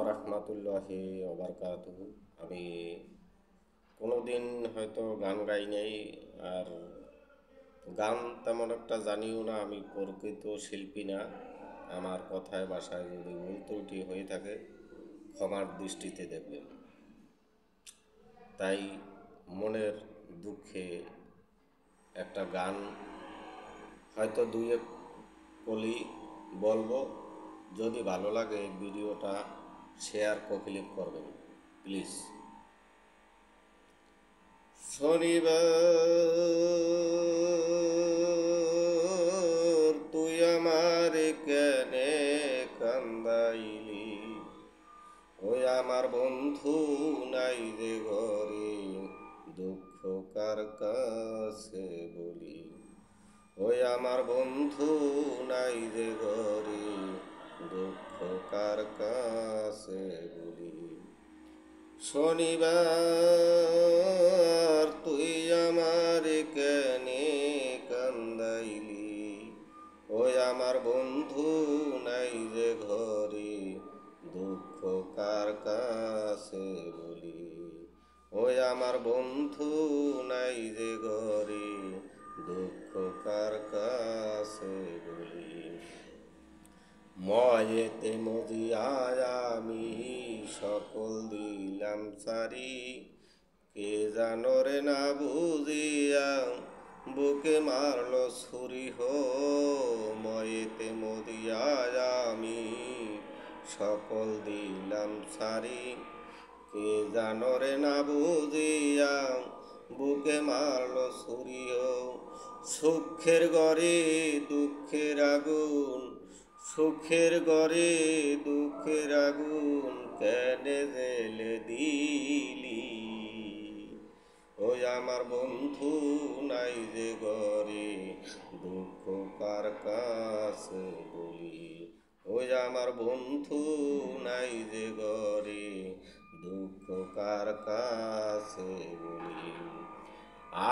রহমতুল্লাহি ওবারকাতুহু। আমি কোনোদিন হয়তো গান গাই নাই, আর গান তেমন একটা জানিও না। আমি প্রকৃত শিল্পী না। আমার কথায় ভাষায় যদি ভুল ত্রুটি হয়ে থাকে ক্ষমার দৃষ্টিতে দেখবেন। তাই মনের দুঃখে একটা গান হয়তো দুই এক কলি বলবো। যদি ভালো লাগে ভিডিওটা শেয়ার ক্লিক করবেন প্লিজ। শনিবার তুই আমার কেনে কান্দাইলি, ওই আমার বন্ধু নাই রে ঘরে, দুঃখ কার কাছে বলি। ওই আমার বন্ধু নাই রে ঘরে, দুঃখ কার কাছে বলি। শনিবার তুই আমার কেনে কান্দাইলি, ওই আমার বন্ধু নাই যে ঘরে, দুঃখ কার কাছে বলি। ওই আমার বন্ধু নাই যে ঘরে, দুঃখ কার কাছে বলি। ময়েতে মজিয়ায় আমি সকল দিলাম সারি, কে জানো রে না বুঝিয়া বুকে মারলো ছুরি হো। ময়েতে মজিয়ায় আমি সকল দিলাম সারি, কে জানো রে না বুঝিয়া বুকে মারলো ছুরি হো। সুখের ঘরে দুঃখের আগুন, সুখের ঘরে দুঃখের আগুন কেনে জেলে দিলি। ওই আমার বন্ধু নাই যে ঘরে, দুঃখ কার কাছে বলি। ওই আমার বন্ধু নাই যে ঘরে, দুঃখ কার কাছে বলি।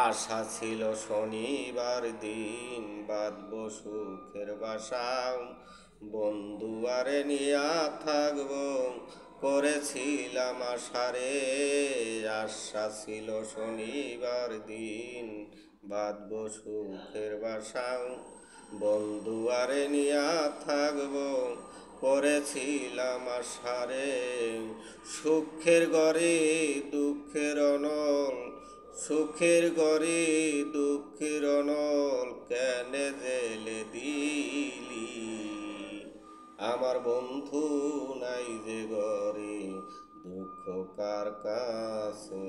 আশা ছিল শনিবার দিন বাঁধব সুখের বাসা, বন্ধু আরে নিয়া থাকব করেছিলাম আশারে। আশা ছিল শনিবার দিন বাঁধব সুখের বাসা, বন্ধু আরে নিয়া থাকব করেছিলাম আশারে। সুখের ঘরে দুঃখের অনল, সুখের ঘরে দুঃখের অনল কেনে জেলে দিলি। আমার বন্ধু নাই যে ঘরে, দুঃখ কার কাছে